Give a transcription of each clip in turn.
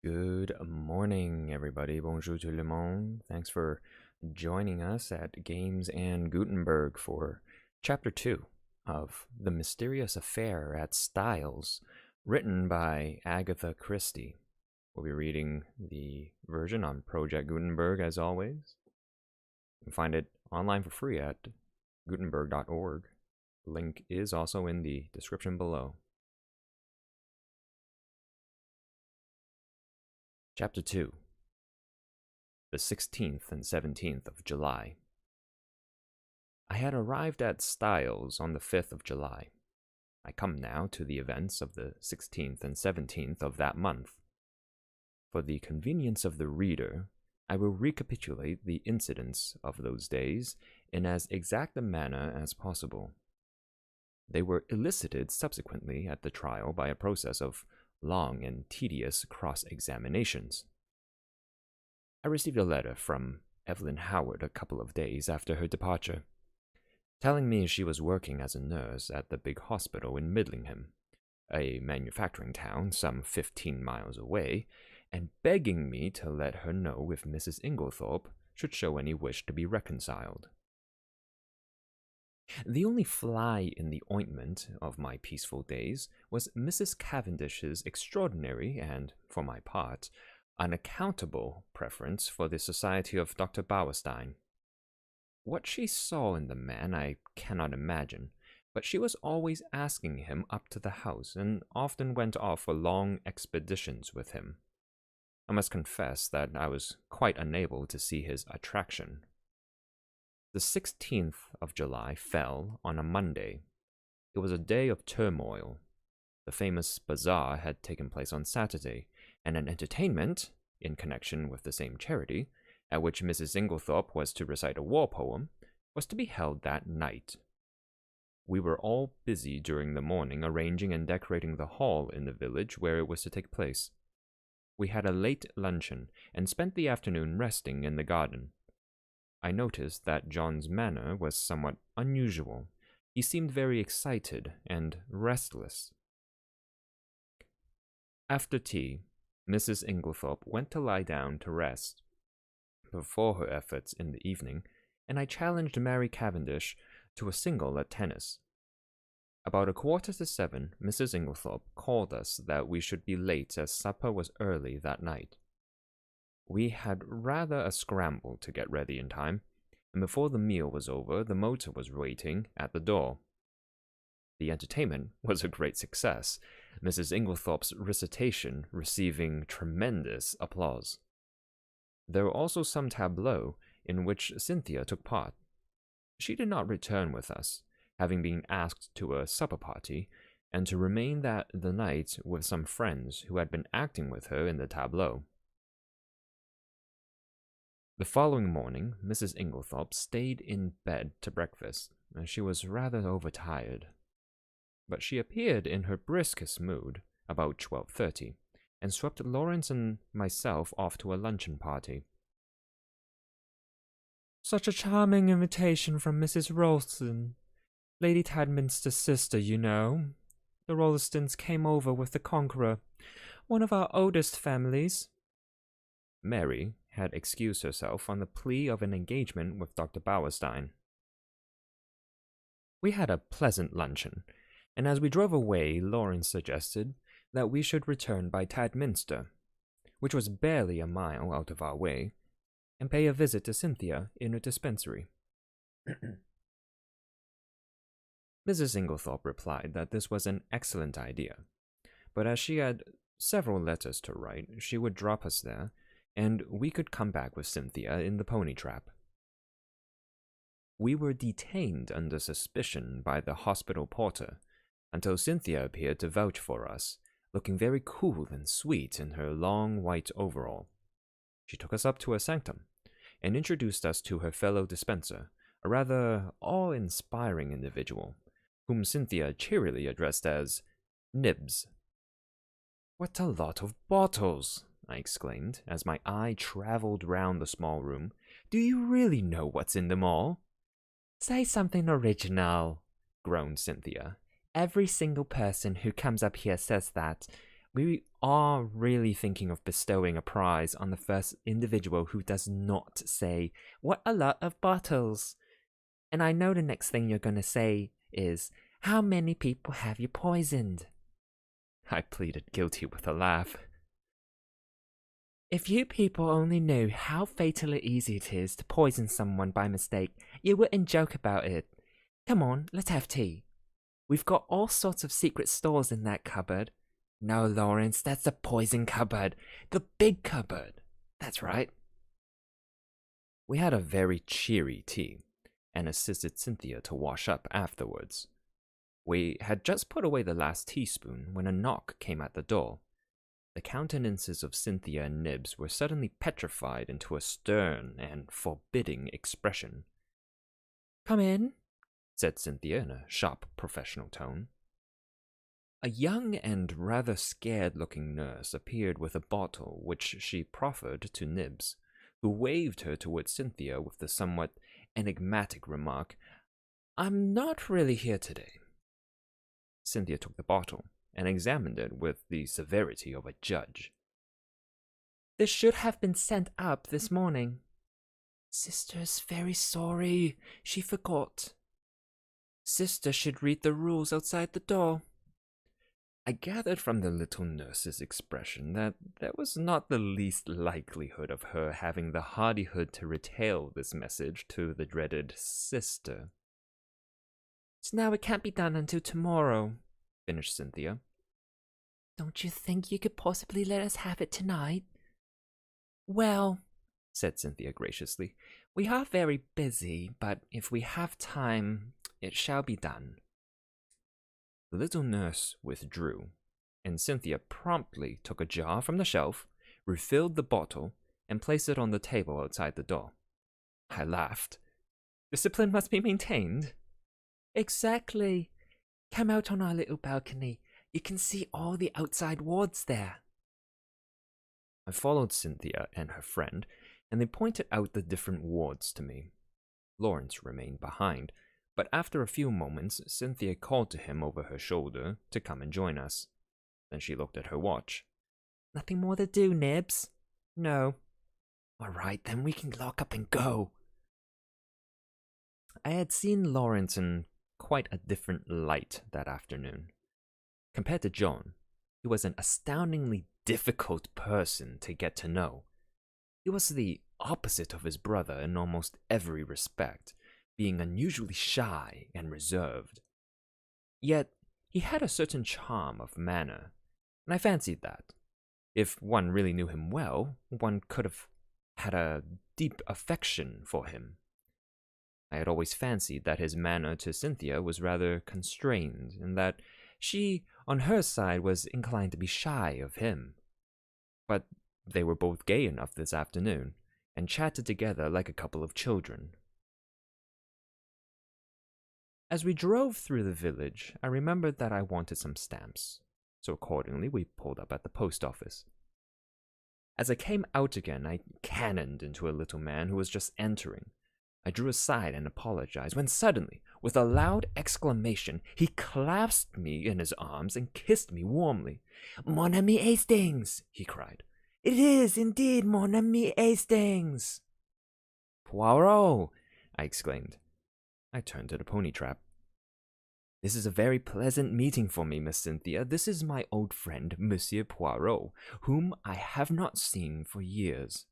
Good morning, everybody. Bonjour tout le monde. Thanks for joining us at Games and Gutenberg for Chapter 2 of The Mysterious Affair at Styles, written by Agatha Christie. We'll be reading the version on Project Gutenberg, as always. You can find it online for free at gutenberg.org. The link is also in the description below. Chapter 2 The 16th and 17th of July. I had arrived at Styles on the 5th of July. I come now to the events of the 16th and 17th of that month. For the convenience of the reader, I will recapitulate the incidents of those days in as exact a manner as possible. They were elicited subsequently at the trial by a process of long and tedious cross-examinations. I received a letter from Evelyn Howard a couple of days after her departure, telling me she was working as a nurse at the big hospital in Midlingham, a manufacturing town some 15 miles away, and begging me to let her know if Mrs. Inglethorpe should show any wish to be reconciled. The only fly in the ointment of my peaceful days was Mrs. Cavendish's extraordinary and, for my part, unaccountable preference for the society of Dr. Bauerstein. What she saw in the man I cannot imagine, but she was always asking him up to the house, and often went off for long expeditions with him. I must confess that I was quite unable to see his attraction. The 16th of July fell on a Monday. It was a day of turmoil. The famous bazaar had taken place on Saturday, and an entertainment, in connection with the same charity, at which Mrs. Inglethorpe was to recite a war poem, was to be held that night. We were all busy during the morning arranging and decorating the hall in the village where it was to take place. We had a late luncheon, and spent the afternoon resting in the garden. I noticed that John's manner was somewhat unusual. He seemed very excited and restless. After tea, Mrs. Inglethorpe went to lie down to rest before her efforts in the evening, and I challenged Mary Cavendish to a single at tennis. About 6:45, Mrs. Inglethorpe called us that we should be late as supper was early that night. We had rather a scramble to get ready in time, and before the meal was over, the motor was waiting at the door. The entertainment was a great success, Mrs. Inglethorpe's recitation receiving tremendous applause. There were also some tableaux in which Cynthia took part. She did not return with us, having been asked to a supper party, and to remain the night with some friends who had been acting with her in the tableau. The following morning, Mrs. Inglethorpe stayed in bed to breakfast, as she was rather overtired. But she appeared in her briskest mood about 12:30, and swept Lawrence and myself off to a luncheon party. "Such a charming invitation from Mrs. Ralston, Lady Tadminster's sister, you know. The Rollestons came over with the Conqueror, one of our oldest families." Mary had excused herself on the plea of an engagement with Dr. Bauerstein. We had a pleasant luncheon, and as we drove away, Lawrence suggested that we should return by Tadminster, which was barely a mile out of our way, and pay a visit to Cynthia in her dispensary. Mrs. Inglethorpe replied that this was an excellent idea, but as she had several letters to write, she would drop us there, and we could come back with Cynthia in the pony trap. We were detained under suspicion by the hospital porter, until Cynthia appeared to vouch for us, looking very cool and sweet in her long white overall. She took us up to her sanctum, and introduced us to her fellow dispenser, a rather awe-inspiring individual, whom Cynthia cheerily addressed as Nibs. "What a lot of bottles!" I exclaimed, as my eye traveled round the small room. "Do you really know what's in them all?" "Say something original," groaned Cynthia. "Every single person who comes up here says that. We are really thinking of bestowing a prize on the first individual who does not say, "What a lot of bottles." And I know the next thing you're going to say is, "How many people have you poisoned?" I pleaded guilty with a laugh. If you people only knew how fatally easy it is to poison someone by mistake, you wouldn't joke about it. Come on, let's have tea. We've got all sorts of secret stores in that cupboard. No, Lawrence, that's the poison cupboard. The big cupboard. That's right. We had a very cheery tea, and assisted Cynthia to wash up afterwards. We had just put away the last teaspoon when a knock came at the door. The countenances of Cynthia and Nibs were suddenly petrified into a stern and forbidding expression. "Come in," said Cynthia in a sharp professional tone. A young and rather scared-looking nurse appeared with a bottle which she proffered to Nibs, who waved her towards Cynthia with the somewhat enigmatic remark, "I'm not really here today." Cynthia took the bottle and examined it with the severity of a judge. "This should have been sent up this morning." "Sister's very sorry. She forgot." "Sister should read the rules outside the door." I gathered from the little nurse's expression that there was not the least likelihood of her having the hardihood to retail this message to the dreaded sister. "So now it can't be done until tomorrow," finished Cynthia. "Don't you think you could possibly let us have it tonight?" "Well," said Cynthia graciously, "we are very busy, but if we have time, it shall be done." The little nurse withdrew, and Cynthia promptly took a jar from the shelf, refilled the bottle, and placed it on the table outside the door. I laughed. "Discipline must be maintained." "Exactly. Come out on our little balcony. You can see all the outside wards there." I followed Cynthia and her friend, and they pointed out the different wards to me. Lawrence remained behind, but after a few moments, Cynthia called to him over her shoulder to come and join us. Then she looked at her watch. "Nothing more to do, Nibs?" "No." "All right, then we can lock up and go." I had seen Lawrence in quite a different light that afternoon. Compared to John, he was an astoundingly difficult person to get to know. He was the opposite of his brother in almost every respect, being unusually shy and reserved. Yet he had a certain charm of manner, and I fancied that, if one really knew him well, one could have had a deep affection for him. I had always fancied that his manner to Cynthia was rather constrained, and that she, on her side, was inclined to be shy of him. But they were both gay enough this afternoon, and chatted together like a couple of children. As we drove through the village, I remembered that I wanted some stamps, so accordingly we pulled up at the post office. As I came out again, I cannoned into a little man who was just entering. I drew aside and apologized, when suddenly, with a loud exclamation, he clasped me in his arms and kissed me warmly. "Mon ami Hastings!" he cried. "It is indeed mon ami Hastings!" "Poirot!" I exclaimed. I turned to the pony trap. "This is a very pleasant meeting for me, Miss Cynthia. This is my old friend, Monsieur Poirot, whom I have not seen for years."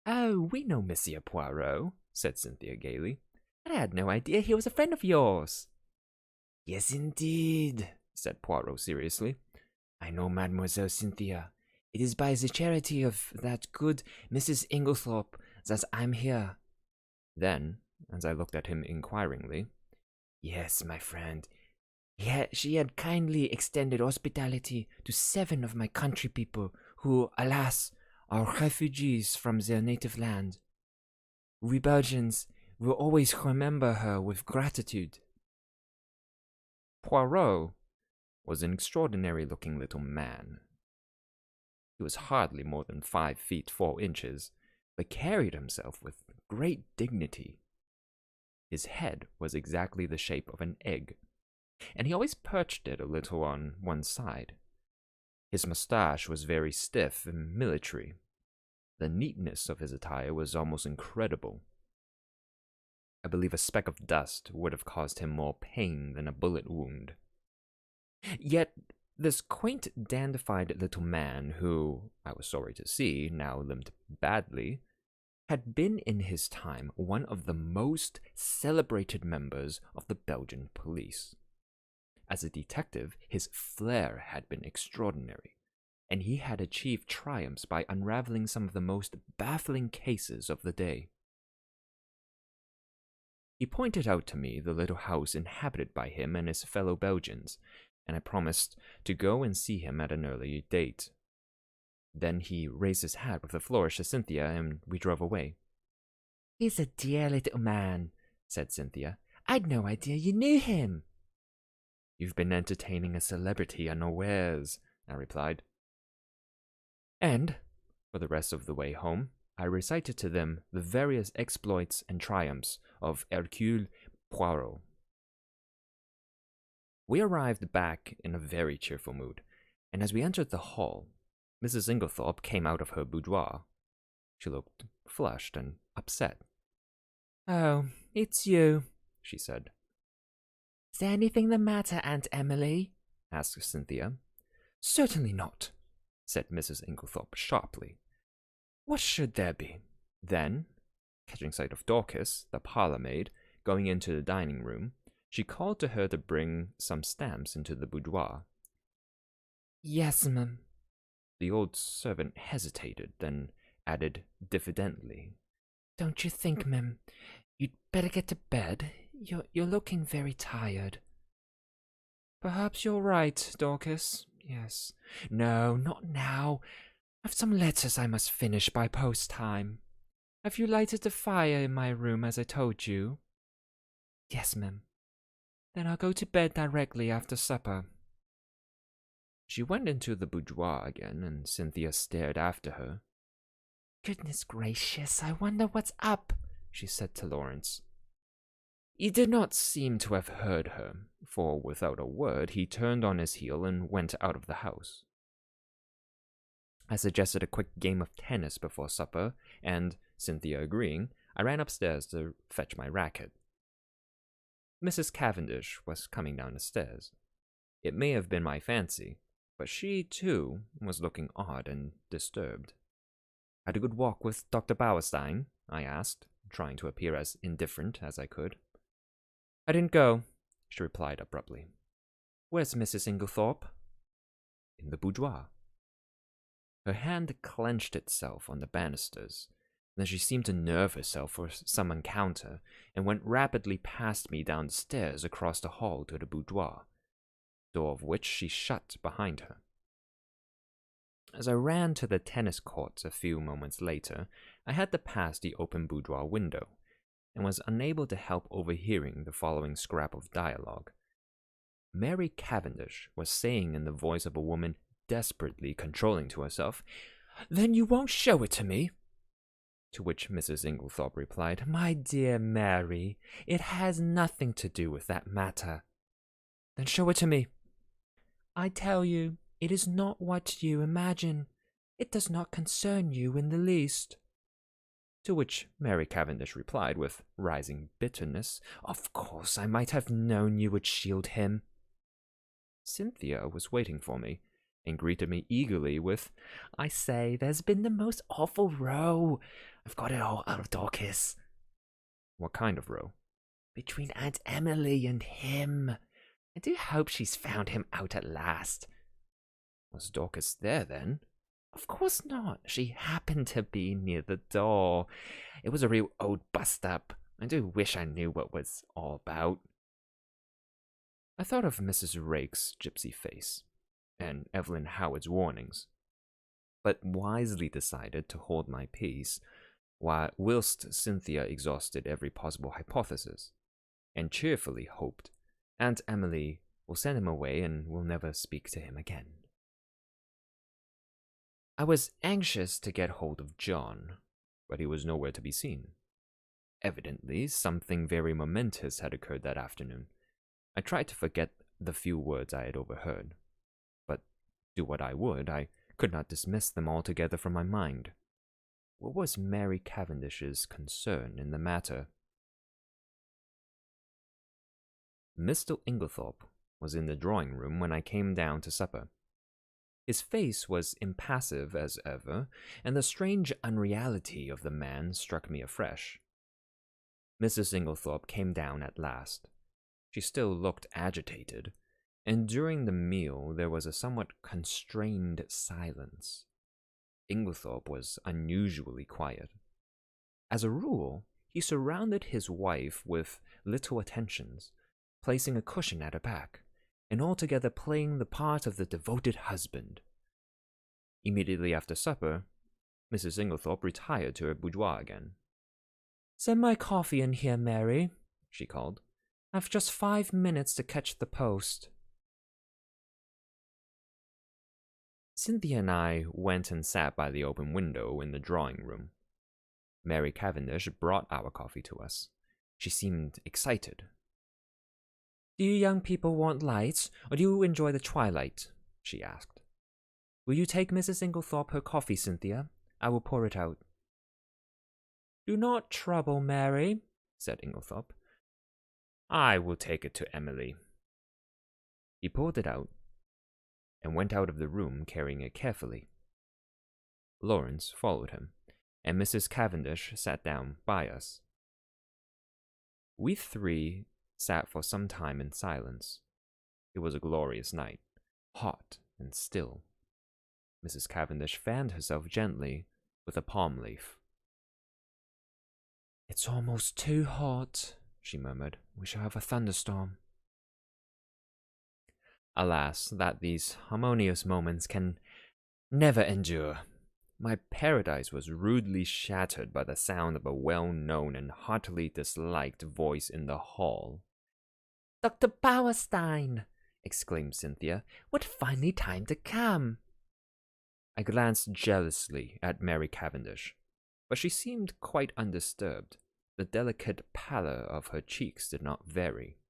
"Oh, we know Monsieur Poirot," said Cynthia gaily. "I had no idea he was a friend of yours." "Yes, indeed," said Poirot seriously. "I know Mademoiselle Cynthia. It is by the charity of that good Mrs. Inglethorpe that I'm here." Then, as I looked at him inquiringly, "Yes, my friend. She had kindly extended hospitality to 7 of my country people who, alas, are refugees from their native land. We Belgians will always remember her with gratitude." Poirot was an extraordinary-looking little man. He was hardly more than 5 feet 4 inches, but carried himself with great dignity. His head was exactly the shape of an egg, and he always perched it a little on one side. His moustache was very stiff and military. The neatness of his attire was almost incredible. I believe a speck of dust would have caused him more pain than a bullet wound. Yet this quaint, dandified little man, who, I was sorry to see, now limped badly, had been in his time one of the most celebrated members of the Belgian police. As a detective, his flair had been extraordinary, and he had achieved triumphs by unraveling some of the most baffling cases of the day. He pointed out to me the little house inhabited by him and his fellow Belgians, and I promised to go and see him at an early date. Then he raised his hat with a flourish to Cynthia, and we drove away. "He's a dear little man," said Cynthia. "I'd no idea you knew him." "You've been entertaining a celebrity unawares," I replied. And, for the rest of the way home, I recited to them the various exploits and triumphs of Hercule Poirot. We arrived back in a very cheerful mood, and as we entered the hall, Mrs. Inglethorpe came out of her boudoir. She looked flushed and upset. "Oh, it's you," she said. "Is there anything the matter, Aunt Emily?" asked Cynthia. "Certainly not," said Mrs. Inglethorpe sharply. "What should there be?" Then, catching sight of Dorcas, the parlour-maid, going into the dining-room, she called to her to bring some stamps into the boudoir. "Yes, ma'am." The old servant hesitated, then added diffidently, "Don't you think, ma'am, you'd better get to bed? You're looking very tired." "Perhaps you're right, Dorcas. Yes. No, not now. I've some letters I must finish by post time. Have you lighted the fire in my room as I told you?" "Yes, ma'am." "Then I'll go to bed directly after supper." She went into the boudoir again, and Cynthia stared after her. "Goodness gracious, I wonder what's up," she said to Lawrence. He did not seem to have heard her, for without a word he turned on his heel and went out of the house. I suggested a quick game of tennis before supper, and, Cynthia agreeing, I ran upstairs to fetch my racket. Mrs. Cavendish was coming down the stairs. It may have been my fancy, but she, too, was looking odd and disturbed. "Had a good walk with Dr. Bauerstein?" I asked, trying to appear as indifferent as I could. "I didn't go," she replied abruptly. "Where's Mrs. Inglethorpe?" "In the boudoir." Her hand clenched itself on the banisters. Then she seemed to nerve herself for some encounter, and went rapidly past me down the stairs across the hall to the boudoir, the door of which she shut behind her. As I ran to the tennis court a few moments later, I had to pass the open boudoir window, and was unable to help overhearing the following scrap of dialogue. Mary Cavendish was saying in the voice of a woman desperately controlling to herself, "Then you won't show it to me?" To which Mrs. Inglethorpe replied, "My dear Mary, it has nothing to do with that matter." "Then show it to me." "I tell you, it is not what you imagine. It does not concern you in the least." To which Mary Cavendish replied with rising bitterness, "Of course I might have known you would shield him." Cynthia was waiting for me, and greeted me eagerly with, "I say, there's been the most awful row. I've got it all out of Dorcas." "What kind of row?" "Between Aunt Emily and him. I do hope she's found him out at last." "Was Dorcas there, then?" "Of course not. She happened to be near the door. It was a real old bust-up. I do wish I knew what it was all about." I thought of Mrs. Rake's gypsy face, and Evelyn Howard's warnings, but wisely decided to hold my peace, whilst Cynthia exhausted every possible hypothesis, and cheerfully hoped Aunt Emily will send him away and will never speak to him again. I was anxious to get hold of John, but he was nowhere to be seen. Evidently, something very momentous had occurred that afternoon. I tried to forget the few words I had overheard, but Do what I would, I could not dismiss them altogether from my mind. What was Mary Cavendish's concern in the matter? Mr. Inglethorpe was in the drawing-room when I came down to supper. His face was impassive as ever, and the strange unreality of the man struck me afresh. Mrs. Inglethorpe came down at last. She still looked agitated, and during the meal there was a somewhat constrained silence. Inglethorpe was unusually quiet. As a rule, he surrounded his wife with little attentions, placing a cushion at her back, and altogether playing the part of the devoted husband. Immediately after supper, Mrs. Inglethorpe retired to her boudoir again. "Send my coffee in here, Mary," she called. "I've just 5 minutes to catch the post." Cynthia and I went and sat by the open window in the drawing-room. Mary Cavendish brought our coffee to us. She seemed excited. "Do you young people want lights, or do you enjoy the twilight?" she asked. "Will you take Mrs. Inglethorpe her coffee, Cynthia? I will pour it out." "Do not trouble, Mary," said Inglethorpe. "I will take it to Emily." He poured it out, and went out of the room carrying it carefully. Lawrence followed him, and Mrs. Cavendish sat down by us. We three sat for some time in silence. It was a glorious night, hot and still. Mrs. Cavendish fanned herself gently with a palm leaf. "It's almost too hot," she murmured. "We shall have a thunderstorm." Alas, that these harmonious moments can never endure. My paradise was rudely shattered by the sound of a well-known and heartily disliked voice in the hall. "Dr. Bauerstein!" exclaimed Cynthia. "What finely timed to come!" I glanced jealously at Mary Cavendish, but she seemed quite undisturbed. The delicate pallor of her cheeks did not vary.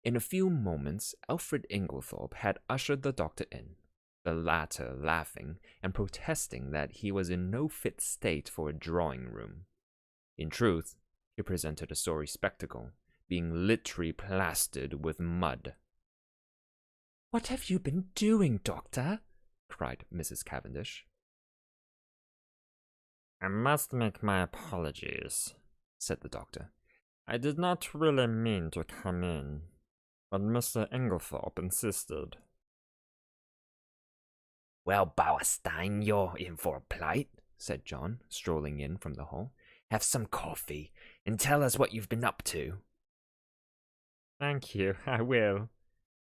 In a few moments, Alfred Inglethorpe had ushered the doctor in, the latter laughing and protesting that he was in no fit state for a drawing-room. In truth, he presented a sorry spectacle, being literally plastered with mud. "What have you been doing, Doctor?" cried Mrs. Cavendish. "I must make my apologies," said the doctor. "I did not really mean to come in, but Mr. Inglethorpe insisted." "Well, Bauerstein, you're in for a plight," said John, strolling in from the hall. "Have some coffee, and tell us what you've been up to." "Thank you, I will."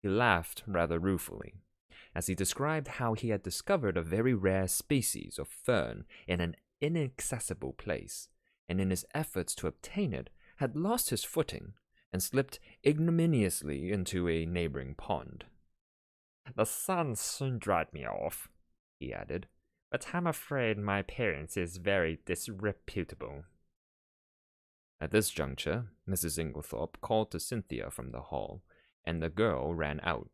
He laughed rather ruefully, as he described how he had discovered a very rare species of fern in an inaccessible place, and in his efforts to obtain it had lost his footing and slipped ignominiously into a neighboring pond. "The sun soon dried me off," he added, "but I'm afraid my appearance is very disreputable." At this juncture, Mrs. Inglethorpe called to Cynthia from the hall, and the girl ran out.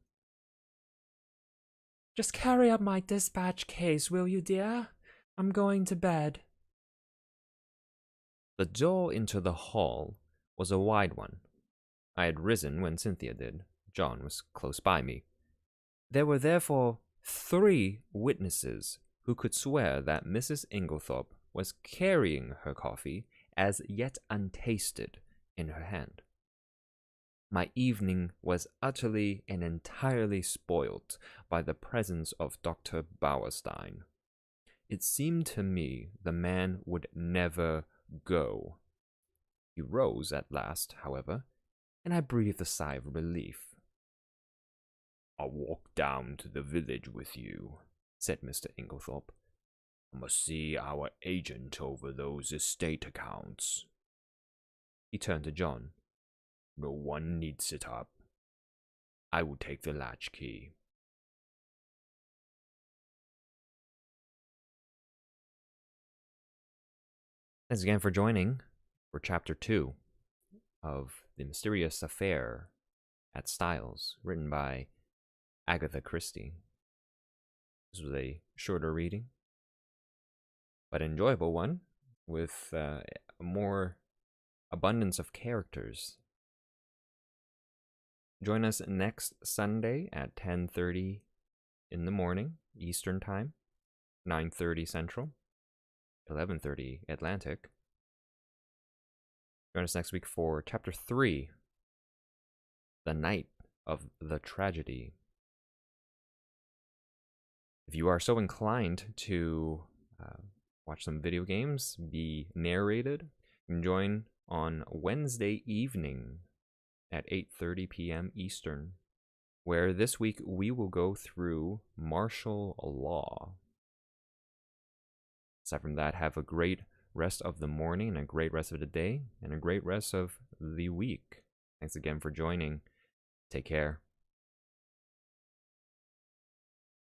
"Just carry up my dispatch case, will you, dear? I'm going to bed." The door into the hall was a wide one. I had risen when Cynthia did. John was close by me. There were therefore 3 witnesses who could swear that Mrs. Inglethorpe was carrying her coffee as yet untasted in her hand. My evening was utterly and entirely spoilt by the presence of Dr. Bauerstein. It seemed to me the man would never go. He rose at last, however, and I breathed a sigh of relief. "I'll walk down to the village with you," said Mr. Inglethorpe. "I must see our agent over those estate accounts." He turned to John. "No one need sit up. I will take the latchkey." Thanks again for joining for Chapter 2 of The Mysterious Affair at Styles, written by Agatha Christie. This was a shorter reading, but enjoyable one with more abundance of characters. Join us next Sunday at 10:30 in the morning, Eastern Time, 9:30 Central, 11:30 Atlantic. Join us next week for Chapter 3, The Night of the Tragedy. If you are so inclined to watch some video games, be narrated, you can join on Wednesday evening at 8:30 p.m. Eastern, where this week we will go through martial law. Aside from that, have a great rest of the morning and a great rest of the day and a great rest of the week. Thanks again for joining. Take care.